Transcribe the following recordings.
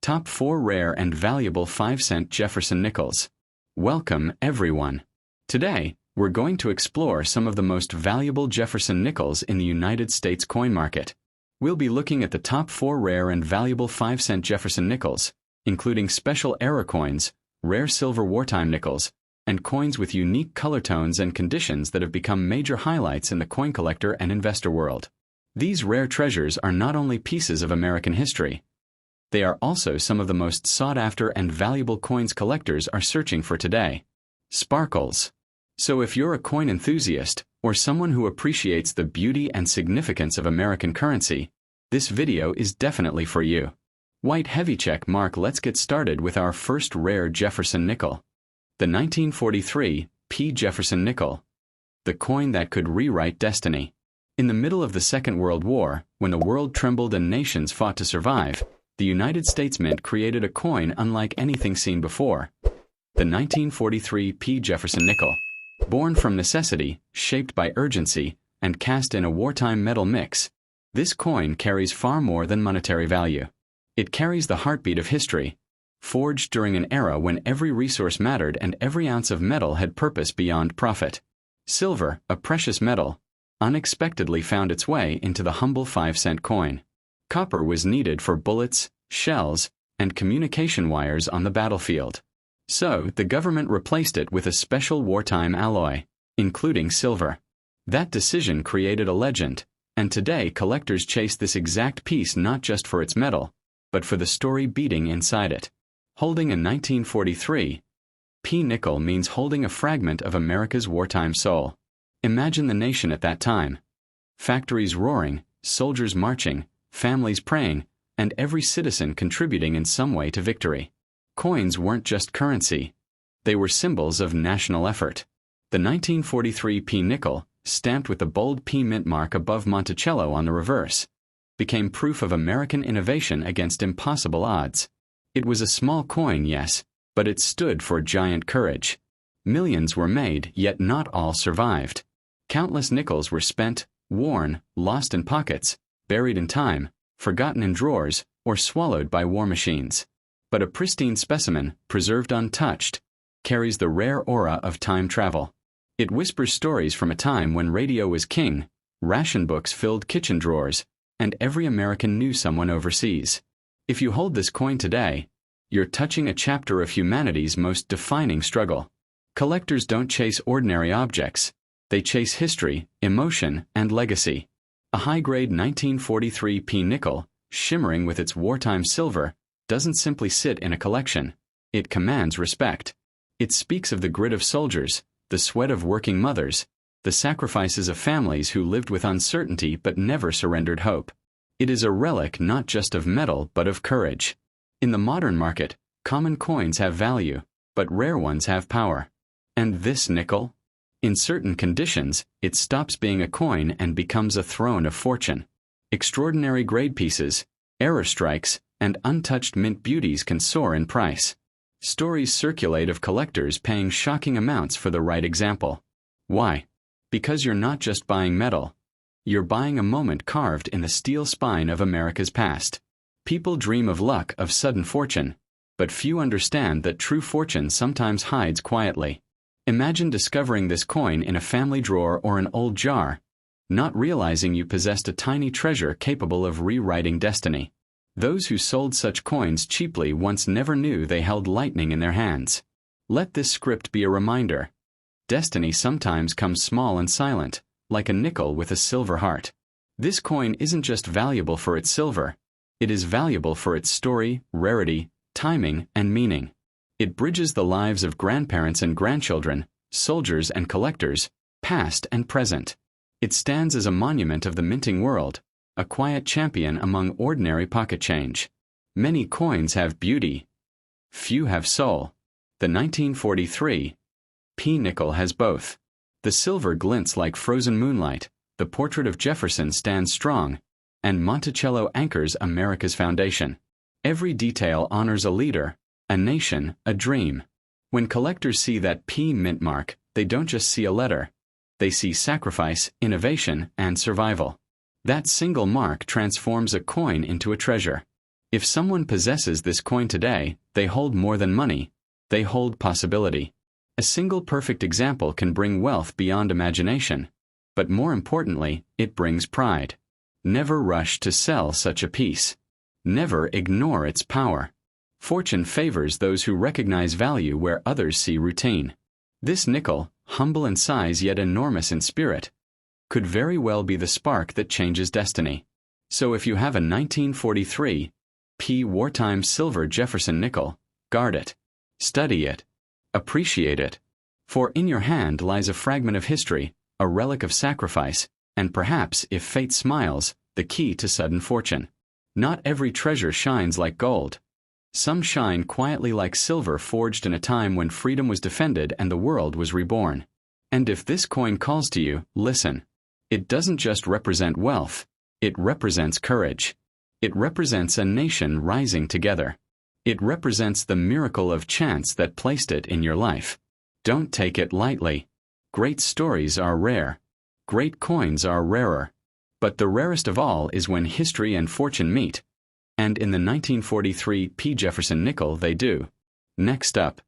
Top 4 Rare and Valuable 5-Cent Jefferson Nickels. Welcome, everyone. Today, we're going to explore some of the most valuable Jefferson Nickels in the United States coin market. We'll be looking at the top 4 rare and valuable 5-cent Jefferson Nickels, including special era coins, rare silver wartime nickels, and coins with unique color tones and conditions that have become major highlights in the coin collector and investor world. These rare treasures are not only pieces of American history, they are also some of the most sought-after and valuable coins collectors are searching for today. Sparkles. So if you're a coin enthusiast, or someone who appreciates the beauty and significance of American currency, this video is definitely for you. White heavy check mark. Let's get started with our first rare Jefferson Nickel. The 1943 P. Jefferson Nickel. The coin that could rewrite destiny. In the middle of the Second World War, when the world trembled and nations fought to survive, the United States Mint created a coin unlike anything seen before. The 1943 P. Jefferson Nickel. Born from necessity, shaped by urgency, and cast in a wartime metal mix, this coin carries far more than monetary value. It carries the heartbeat of history, forged during an era when every resource mattered and every ounce of metal had purpose beyond profit. Silver, a precious metal, unexpectedly found its way into the humble 5-cent coin. Copper was needed for bullets, shells, and communication wires on the battlefield. So, the government replaced it with a special wartime alloy, including silver. That decision created a legend, and today collectors chase this exact piece not just for its metal, but for the story beating inside it. Holding a 1943 P. nickel means holding a fragment of America's wartime soul. Imagine the nation at that time. Factories roaring, soldiers marching, families praying, and every citizen contributing in some way to victory. Coins weren't just currency. They were symbols of national effort. The 1943 P. nickel, stamped with the bold P mint mark above Monticello on the reverse, became proof of American innovation against impossible odds. It was a small coin, yes, but it stood for giant courage. Millions were made, yet not all survived. Countless nickels were spent, worn, lost in pockets, buried in time, forgotten in drawers, or swallowed by war machines. But a pristine specimen, preserved untouched, carries the rare aura of time travel. It whispers stories from a time when radio was king, ration books filled kitchen drawers, and every American knew someone overseas. If you hold this coin today, you're touching a chapter of humanity's most defining struggle. Collectors don't chase ordinary objects. They chase history, emotion, and legacy. A high-grade 1943 P. nickel, shimmering with its wartime silver, doesn't simply sit in a collection. It commands respect. It speaks of the grit of soldiers, the sweat of working mothers, the sacrifices of families who lived with uncertainty but never surrendered hope. It is a relic not just of metal but of courage. In the modern market, common coins have value, but rare ones have power. And this nickel? In certain conditions, it stops being a coin and becomes a throne of fortune. Extraordinary grade pieces, error strikes, and untouched mint beauties can soar in price. Stories circulate of collectors paying shocking amounts for the right example. Why? Because you're not just buying metal. You're buying a moment carved in the steel spine of America's past. People dream of luck, of sudden fortune, but few understand that true fortune sometimes hides quietly. Imagine discovering this coin in a family drawer or an old jar, not realizing you possessed a tiny treasure capable of rewriting destiny. Those who sold such coins cheaply once never knew they held lightning in their hands. Let this script be a reminder. Destiny sometimes comes small and silent, like a nickel with a silver heart. This coin isn't just valuable for its silver. It is valuable for its story, rarity, timing, and meaning. It bridges the lives of grandparents and grandchildren, soldiers and collectors, past and present. It stands as a monument of the minting world, a quiet champion among ordinary pocket change. Many coins have beauty. Few have soul. The 1943 P. nickel has both. The silver glints like frozen moonlight, the portrait of Jefferson stands strong, and Monticello anchors America's foundation. Every detail honors a leader, a nation, a dream. When collectors see that P mint mark, they don't just see a letter. They see sacrifice, innovation, and survival. That single mark transforms a coin into a treasure. If someone possesses this coin today, they hold more than money. They hold possibility. A single perfect example can bring wealth beyond imagination. But more importantly, it brings pride. Never rush to sell such a piece. Never ignore its power. Fortune favors those who recognize value where others see routine. This nickel, humble in size yet enormous in spirit, could very well be the spark that changes destiny. So if you have a 1943 P wartime silver Jefferson nickel, guard it. Study it. Appreciate it. For in your hand lies a fragment of history, a relic of sacrifice, and perhaps, if fate smiles, the key to sudden fortune. Not every treasure shines like gold. Some shine quietly like silver forged in a time when freedom was defended and the world was reborn. And if this coin calls to you, listen. It doesn't just represent wealth. It represents courage. It represents a nation rising together. It represents the miracle of chance that placed it in your life. Don't take it lightly. Great stories are rare. Great coins are rarer. But the rarest of all is when history and fortune meet. And in the 1943 P. Jefferson Nickel they do. Next up.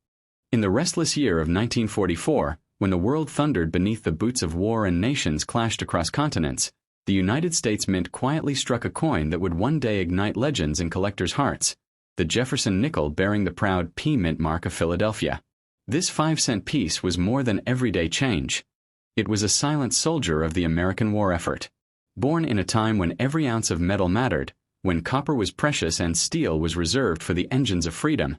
In the restless year of 1944, when the world thundered beneath the boots of war and nations clashed across continents, the United States Mint quietly struck a coin that would one day ignite legends in collectors' hearts, the Jefferson Nickel bearing the proud P Mint mark of Philadelphia. This 5-cent piece was more than everyday change. It was a silent soldier of the American war effort. Born in a time when every ounce of metal mattered, when copper was precious and steel was reserved for the engines of freedom,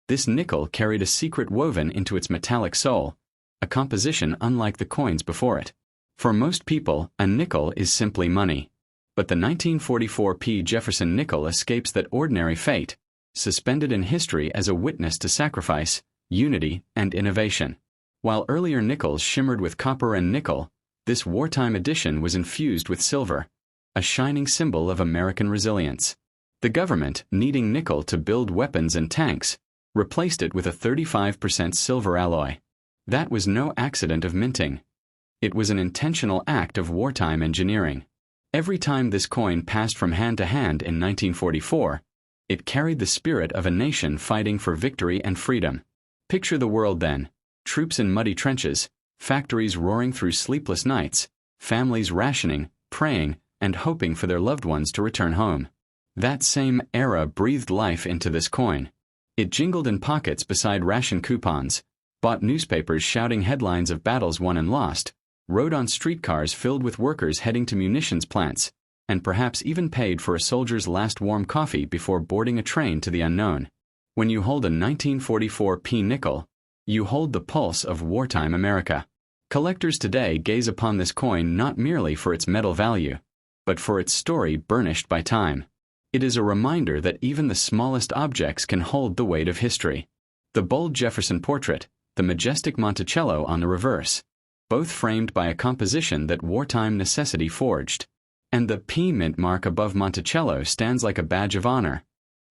this nickel carried a secret woven into its metallic soul, a composition unlike the coins before it. For most people, a nickel is simply money. But the 1944 P. Jefferson Nickel escapes that ordinary fate, suspended in history as a witness to sacrifice, unity, and innovation. While earlier nickels shimmered with copper and nickel, this wartime edition was infused with silver, a shining symbol of American resilience. The government, needing nickel to build weapons and tanks, replaced it with a 35% silver alloy. That was no accident of minting. It was an intentional act of wartime engineering. Every time this coin passed from hand to hand in 1944, it carried the spirit of a nation fighting for victory and freedom. Picture the world then: troops in muddy trenches, factories roaring through sleepless nights, families rationing, praying, and hoping for their loved ones to return home. That same era breathed life into this coin. It jingled in pockets beside ration coupons, bought newspapers shouting headlines of battles won and lost, rode on streetcars filled with workers heading to munitions plants, and perhaps even paid for a soldier's last warm coffee before boarding a train to the unknown. When you hold a 1944 P nickel, you hold the pulse of wartime America. Collectors today gaze upon this coin not merely for its metal value, but for its story burnished by time. It is a reminder that even the smallest objects can hold the weight of history. The bold Jefferson portrait, the majestic Monticello on the reverse, both framed by a composition that wartime necessity forged. And the P Mint mark above Monticello stands like a badge of honor,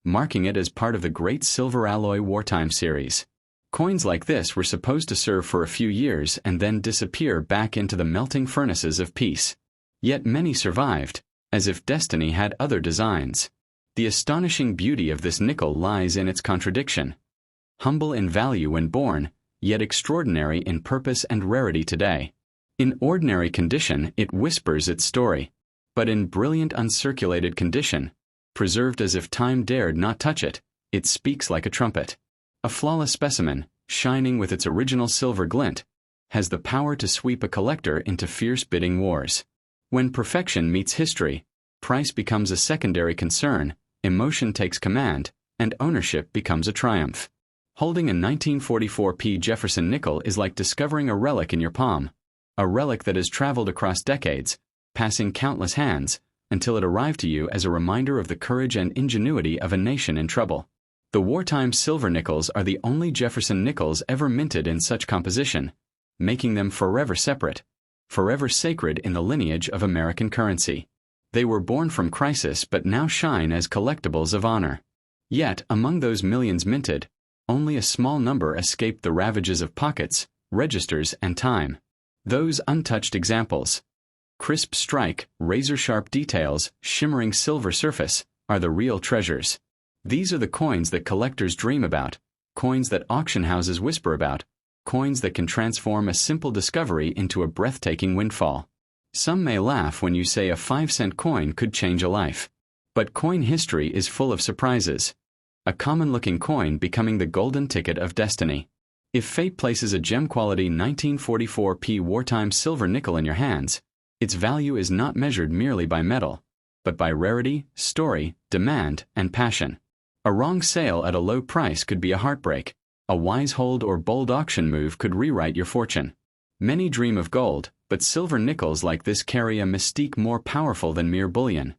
marking it as part of the great silver alloy wartime series. Coins like this were supposed to serve for a few years and then disappear back into the melting furnaces of peace. Yet many survived, as if destiny had other designs. The astonishing beauty of this nickel lies in its contradiction. Humble in value when born, yet extraordinary in purpose and rarity today. In ordinary condition, it whispers its story. But in brilliant uncirculated condition, preserved as if time dared not touch it, it speaks like a trumpet. A flawless specimen, shining with its original silver glint, has the power to sweep a collector into fierce bidding wars. When perfection meets history, price becomes a secondary concern, emotion takes command, and ownership becomes a triumph. Holding a 1944 P. Jefferson Nickel is like discovering a relic in your palm, a relic that has traveled across decades, passing countless hands, until it arrived to you as a reminder of the courage and ingenuity of a nation in trouble. The wartime silver nickels are the only Jefferson nickels ever minted in such composition, making them forever separate, forever sacred in the lineage of American currency. They were born from crisis but now shine as collectibles of honor. Yet, among those millions minted, only a small number escaped the ravages of pockets, registers, and time. Those untouched examples, crisp strike, razor-sharp details, shimmering silver surface, are the real treasures. These are the coins that collectors dream about, coins that auction houses whisper about, coins that can transform a simple discovery into a breathtaking windfall. Some may laugh when you say a 5-cent coin could change a life. But coin history is full of surprises. A common-looking coin becoming the golden ticket of destiny. If fate places a gem-quality 1944p wartime silver nickel in your hands, its value is not measured merely by metal, but by rarity, story, demand, and passion. A wrong sale at a low price could be a heartbreak. A wise hold or bold auction move could rewrite your fortune. Many dream of gold, but silver nickels like this carry a mystique more powerful than mere bullion.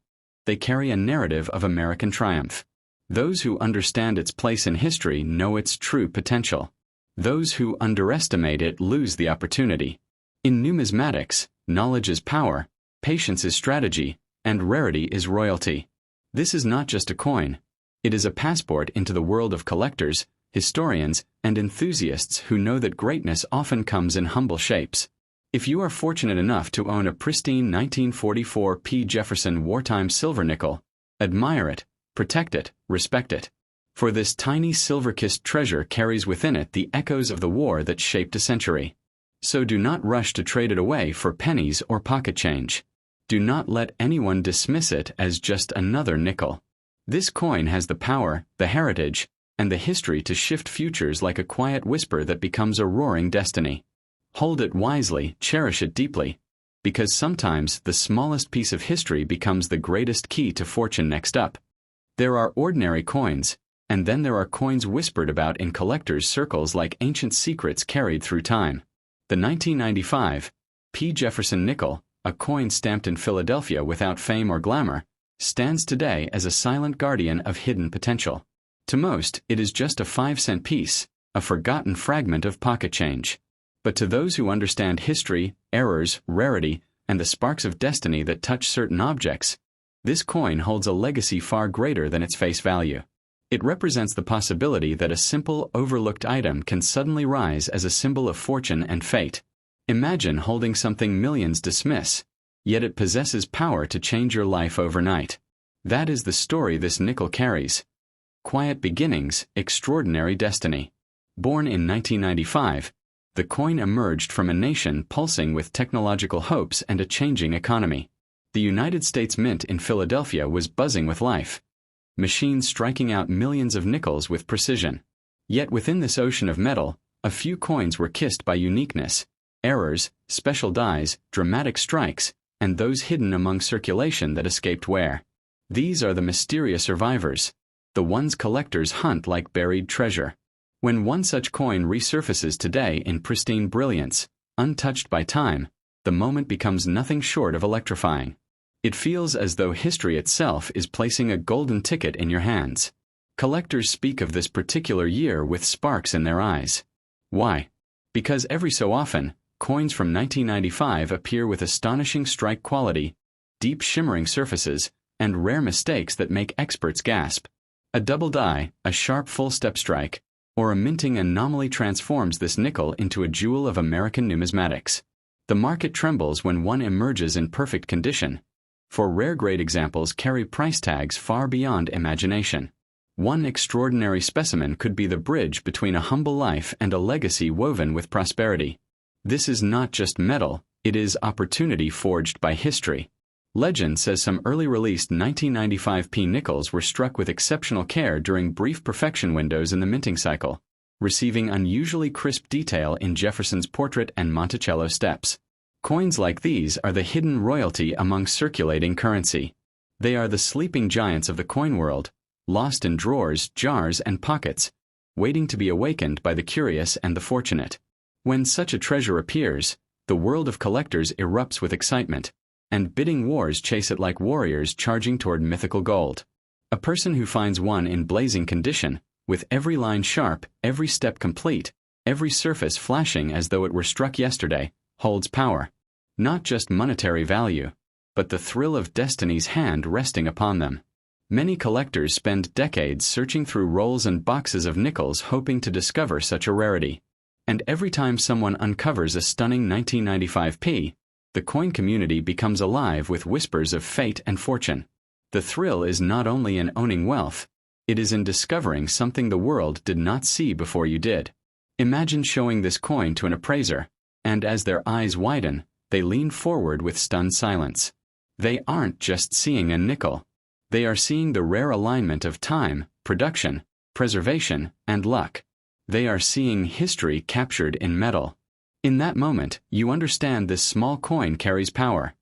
They carry a narrative of American triumph. Those who understand its place in history know its true potential. Those who underestimate it lose the opportunity. In numismatics, knowledge is power, patience is strategy, and rarity is royalty. This is not just a coin. It is a passport into the world of collectors, historians, and enthusiasts who know that greatness often comes in humble shapes. If you are fortunate enough to own a pristine 1944p Jefferson wartime silver nickel, admire it, protect it, respect it. For this tiny silver-kissed treasure carries within it the echoes of the war that shaped a century. So do not rush to trade it away for pennies or pocket change. Do not let anyone dismiss it as just another nickel. This coin has the power, the heritage, and the history to shift futures like a quiet whisper that becomes a roaring destiny. Hold it wisely, cherish it deeply, because sometimes the smallest piece of history becomes the greatest key to fortune next up. There are ordinary coins, and then there are coins whispered about in collectors' circles like ancient secrets carried through time. The 1995 P. Jefferson Nickel, a coin stamped in Philadelphia without fame or glamour, stands today as a silent guardian of hidden potential. To most, it is just a 5-cent piece, a forgotten fragment of pocket change. But to those who understand history, errors, rarity, and the sparks of destiny that touch certain objects, this coin holds a legacy far greater than its face value. It represents the possibility that a simple, overlooked item can suddenly rise as a symbol of fortune and fate. Imagine holding something millions dismiss, yet it possesses power to change your life overnight. That is the story this nickel carries. Quiet beginnings, extraordinary destiny. Born in 1995, the coin emerged from a nation pulsing with technological hopes and a changing economy. The United States Mint in Philadelphia was buzzing with life, machines striking out millions of nickels with precision. Yet within this ocean of metal, a few coins were kissed by uniqueness, errors, special dies, dramatic strikes, and those hidden among circulation that escaped wear. These are the mysterious survivors, the ones collectors hunt like buried treasure. When one such coin resurfaces today in pristine brilliance, untouched by time, the moment becomes nothing short of electrifying. It feels as though history itself is placing a golden ticket in your hands. Collectors speak of this particular year with sparks in their eyes. Why? Because every so often, coins from 1995 appear with astonishing strike quality, deep shimmering surfaces, and rare mistakes that make experts gasp. A double die, a sharp full-step strike, or a minting anomaly transforms this nickel into a jewel of American numismatics. The market trembles when one emerges in perfect condition, for rare-grade examples carry price tags far beyond imagination. One extraordinary specimen could be the bridge between a humble life and a legacy woven with prosperity. This is not just metal, it is opportunity forged by history. Legend says some early released 1995p nickels were struck with exceptional care during brief perfection windows in the minting cycle, receiving unusually crisp detail in Jefferson's portrait and Monticello steps. Coins like these are the hidden royalty among circulating currency. They are the sleeping giants of the coin world, lost in drawers, jars, and pockets, waiting to be awakened by the curious and the fortunate. When such a treasure appears, the world of collectors erupts with excitement, and bidding wars chase it like warriors charging toward mythical gold. A person who finds one in blazing condition, with every line sharp, every step complete, every surface flashing as though it were struck yesterday, holds power. Not just monetary value, but the thrill of destiny's hand resting upon them. Many collectors spend decades searching through rolls and boxes of nickels hoping to discover such a rarity. And every time someone uncovers a stunning 1995p, the coin community becomes alive with whispers of fate and fortune. The thrill is not only in owning wealth, It is in discovering something the world did not see before you did. Imagine showing this coin to an appraiser, and as their eyes widen, they lean forward with stunned silence. They aren't just seeing a nickel. They are seeing the rare alignment of time, production, preservation, and luck. They are seeing history captured in metal. In that moment, you understand this small coin carries power.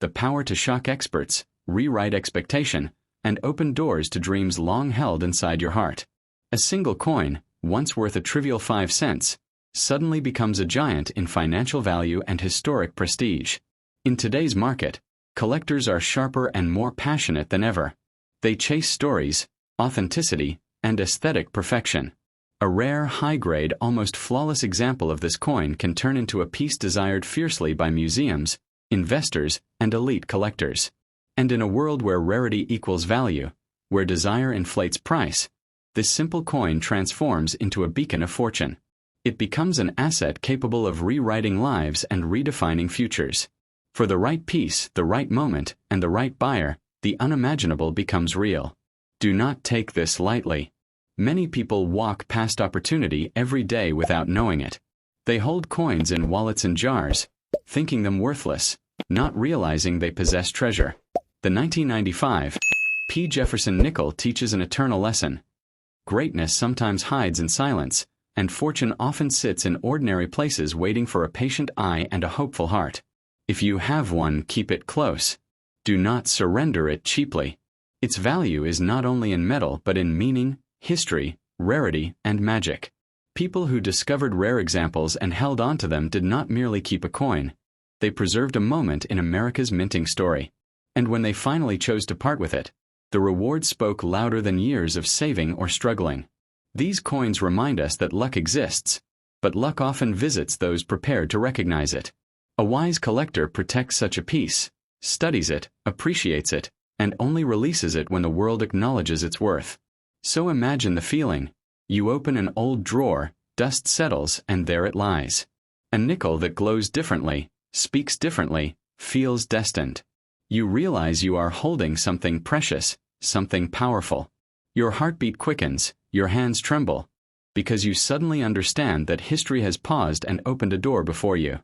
The power to shock experts, rewrite expectation, and open doors to dreams long held inside your heart. A single coin, once worth a trivial 5 cents, suddenly becomes a giant in financial value and historic prestige. In today's market, collectors are sharper and more passionate than ever. They chase stories, authenticity, and aesthetic perfection. A rare, high-grade, almost flawless example of this coin can turn into a piece desired fiercely by museums, investors, and elite collectors. And in a world where rarity equals value, where desire inflates price, this simple coin transforms into a beacon of fortune. It becomes an asset capable of rewriting lives and redefining futures. For the right piece, the right moment, and the right buyer, the unimaginable becomes real. Do not take this lightly. Many people walk past opportunity every day without knowing it. They hold coins in wallets and jars, thinking them worthless, not realizing they possess treasure. The 1995 Jefferson Nickel teaches an eternal lesson. Greatness sometimes hides in silence, and fortune often sits in ordinary places waiting for a patient eye and a hopeful heart. If you have one, keep it close. Do not surrender it cheaply. Its value is not only in metal but in meaning, history, rarity, and magic. People who discovered rare examples and held on to them did not merely keep a coin. They preserved a moment in America's minting story. And when they finally chose to part with it, the reward spoke louder than years of saving or struggling. These coins remind us that luck exists, but luck often visits those prepared to recognize it. A wise collector protects such a piece, studies it, appreciates it, and only releases it when the world acknowledges its worth. So imagine the feeling. You open an old drawer, dust settles, and there it lies. A nickel that glows differently, speaks differently, feels destined. You realize you are holding something precious, something powerful. Your heartbeat quickens, your hands tremble, because you suddenly understand that history has paused and opened a door before you.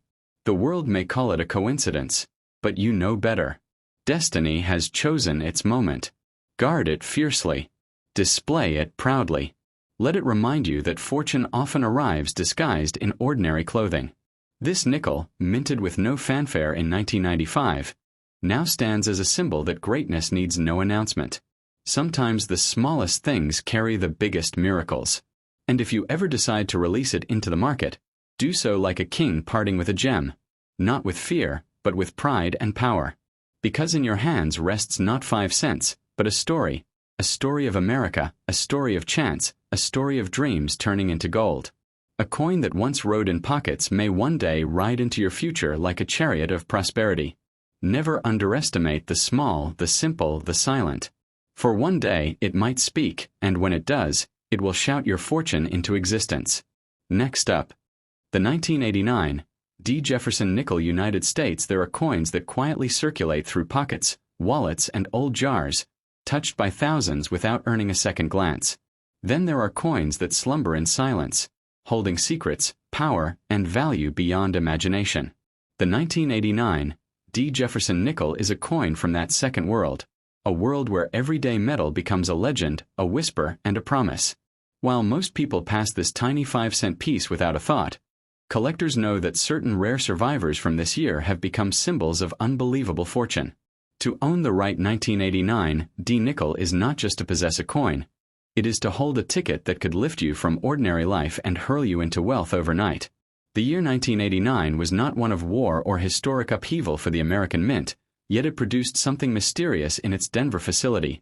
The world may call it a coincidence, but you know better. Destiny has chosen its moment. Guard it fiercely. Display it proudly. Let it remind you that fortune often arrives disguised in ordinary clothing. This nickel, minted with no fanfare in 1995, now stands as a symbol that greatness needs no announcement. Sometimes the smallest things carry the biggest miracles. And if you ever decide to release it into the market, do so like a king parting with a gem, not with fear, but with pride and power. Because in your hands rests not 5 cents, but a story of America, a story of chance, a story of dreams turning into gold. A coin that once rode in pockets may one day ride into your future like a chariot of prosperity. Never underestimate the small, the simple, the silent. For one day it might speak, and when it does, it will shout your fortune into existence. Next up, the 1989 Jefferson Nickel. United States. There are coins that quietly circulate through pockets, wallets, and old jars, touched by thousands without earning a second glance. Then there are coins that slumber in silence, holding secrets, power, and value beyond imagination. The 1989 Jefferson Nickel is a coin from that second world, a world where everyday metal becomes a legend, a whisper, and a promise. While most people pass this tiny 5-cent piece without a thought, collectors know that certain rare survivors from this year have become symbols of unbelievable fortune. To own the right 1989 nickel is not just to possess a coin. It is to hold a ticket that could lift you from ordinary life and hurl you into wealth overnight. The year 1989 was not one of war or historic upheaval for the American Mint, yet it produced something mysterious in its Denver facility.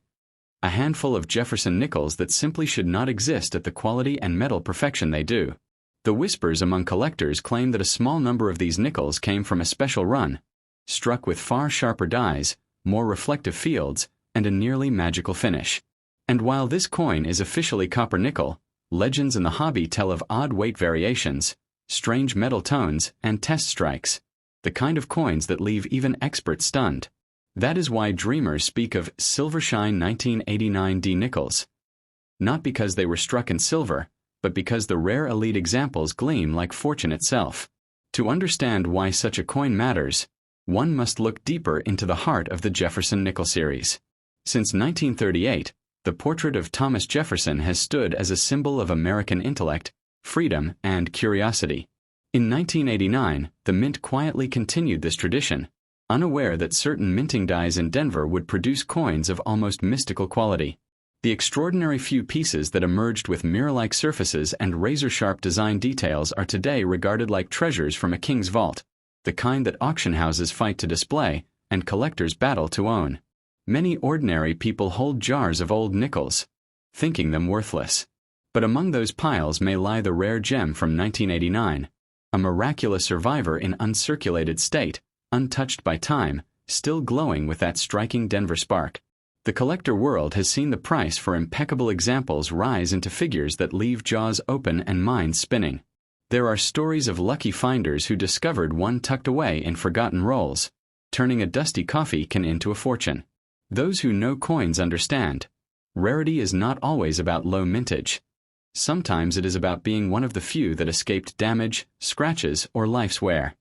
A handful of Jefferson Nickels that simply should not exist at the quality and metal perfection they do. The whispers among collectors claim that a small number of these nickels came from a special run, struck with far sharper dies, more reflective fields, and a nearly magical finish. And while this coin is officially copper nickel, legends in the hobby tell of odd weight variations, strange metal tones, and test strikes, the kind of coins that leave even experts stunned. That is why dreamers speak of Silvershine 1989 nickels. not because they were struck in silver, but because the rare elite examples gleam like fortune itself. To understand why such a coin matters, one must look deeper into the heart of the Jefferson Nickel series. Since 1938, the portrait of Thomas Jefferson has stood as a symbol of American intellect, freedom, and curiosity. In 1989, the mint quietly continued this tradition, unaware that certain minting dies in Denver would produce coins of almost mystical quality. The extraordinary few pieces that emerged with mirror-like surfaces and razor-sharp design details are today regarded like treasures from a king's vault, the kind that auction houses fight to display and collectors battle to own. Many ordinary people hold jars of old nickels, thinking them worthless. But among those piles may lie the rare gem from 1989, a miraculous survivor in uncirculated state, untouched by time, still glowing with that striking Denver spark. The collector world has seen the price for impeccable examples rise into figures that leave jaws open and minds spinning. There are stories of lucky finders who discovered one tucked away in forgotten rolls, turning a dusty coffee can into a fortune. Those who know coins understand. Rarity is not always about low mintage. Sometimes it is about being one of the few that escaped damage, scratches, or life's wear.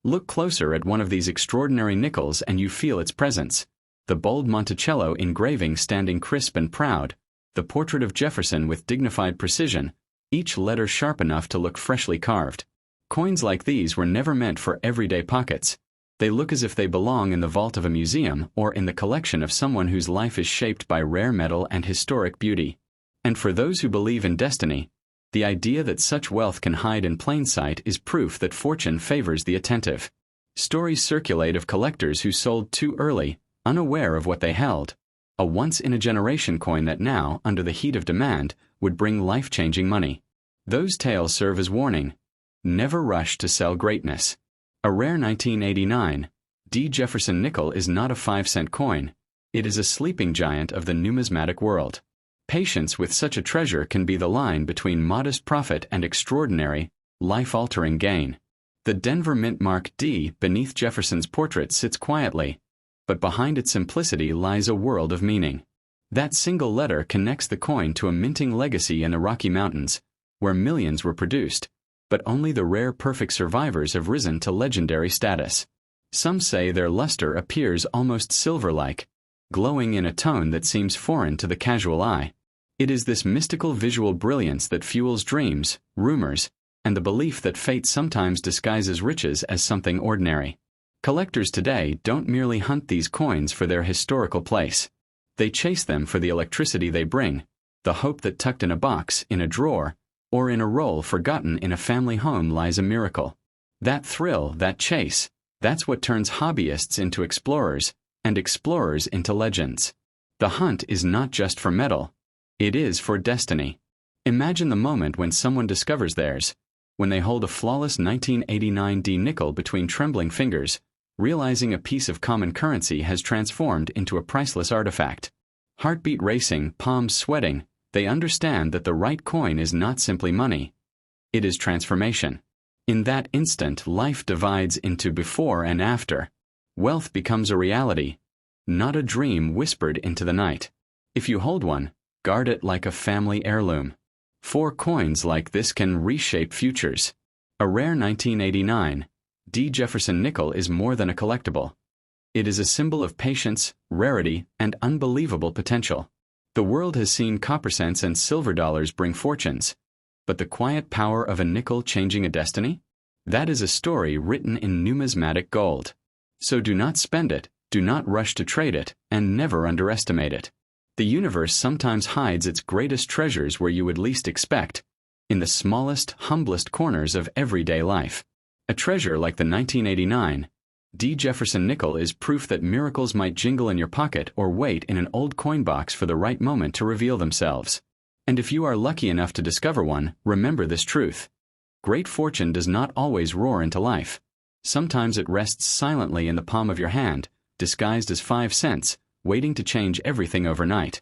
Look closer at one of these extraordinary nickels and you feel its presence. The bold Monticello engraving standing crisp and proud, the portrait of Jefferson with dignified precision, each letter sharp enough to look freshly carved. Coins like these were never meant for everyday pockets. They look as if they belong in the vault of a museum or in the collection of someone whose life is shaped by rare metal and historic beauty. And for those who believe in destiny, the idea that such wealth can hide in plain sight is proof that fortune favors the attentive. Stories circulate of collectors who sold too early, unaware of what they held, a once-in-a-generation coin that now, under the heat of demand, would bring life-changing money. Those tales serve as warning. Never rush to sell greatness. A rare 1989 D. Jefferson Nickel is not a 5-cent coin. It is a sleeping giant of the numismatic world. Patience with such a treasure can be the line between modest profit and extraordinary, life-altering gain. The Denver Mint Mark D beneath Jefferson's portrait sits quietly, but behind its simplicity lies a world of meaning. That single letter connects the coin to a minting legacy in the Rocky Mountains, where millions were produced, but only the rare perfect survivors have risen to legendary status. Some say their luster appears almost silver-like, glowing in a tone that seems foreign to the casual eye. It is this mystical visual brilliance that fuels dreams, rumors, and the belief that fate sometimes disguises riches as something ordinary. Collectors today don't merely hunt these coins for their historical place. They chase them for the electricity they bring, the hope that tucked in a box, in a drawer, or in a roll forgotten in a family home lies a miracle. That thrill, that chase, that's what turns hobbyists into explorers, and explorers into legends. The hunt is not just for metal, it is for destiny. Imagine the moment when someone discovers theirs, when they hold a flawless 1989 D nickel between trembling fingers, realizing a piece of common currency has transformed into a priceless artifact. Heartbeat racing, palms sweating, they understand that the right coin is not simply money. It is transformation. In that instant, life divides into before and after. Wealth becomes a reality, not a dream whispered into the night. If you hold one, guard it like a family heirloom. 4 coins like this can reshape futures. A rare 1989 D. Jefferson Nickel is more than a collectible. It is a symbol of patience, rarity, and unbelievable potential. The world has seen copper cents and silver dollars bring fortunes, but the quiet power of a nickel changing a destiny? That is a story written in numismatic gold. So do not spend it, do not rush to trade it, and never underestimate it. The universe sometimes hides its greatest treasures where you would least expect, in the smallest, humblest corners of everyday life. A treasure like the 1989 D. Jefferson Nickel is proof that miracles might jingle in your pocket or wait in an old coin box for the right moment to reveal themselves. And if you are lucky enough to discover one, remember this truth. Great fortune does not always roar into life. Sometimes it rests silently in the palm of your hand, disguised as 5 cents, waiting to change everything overnight.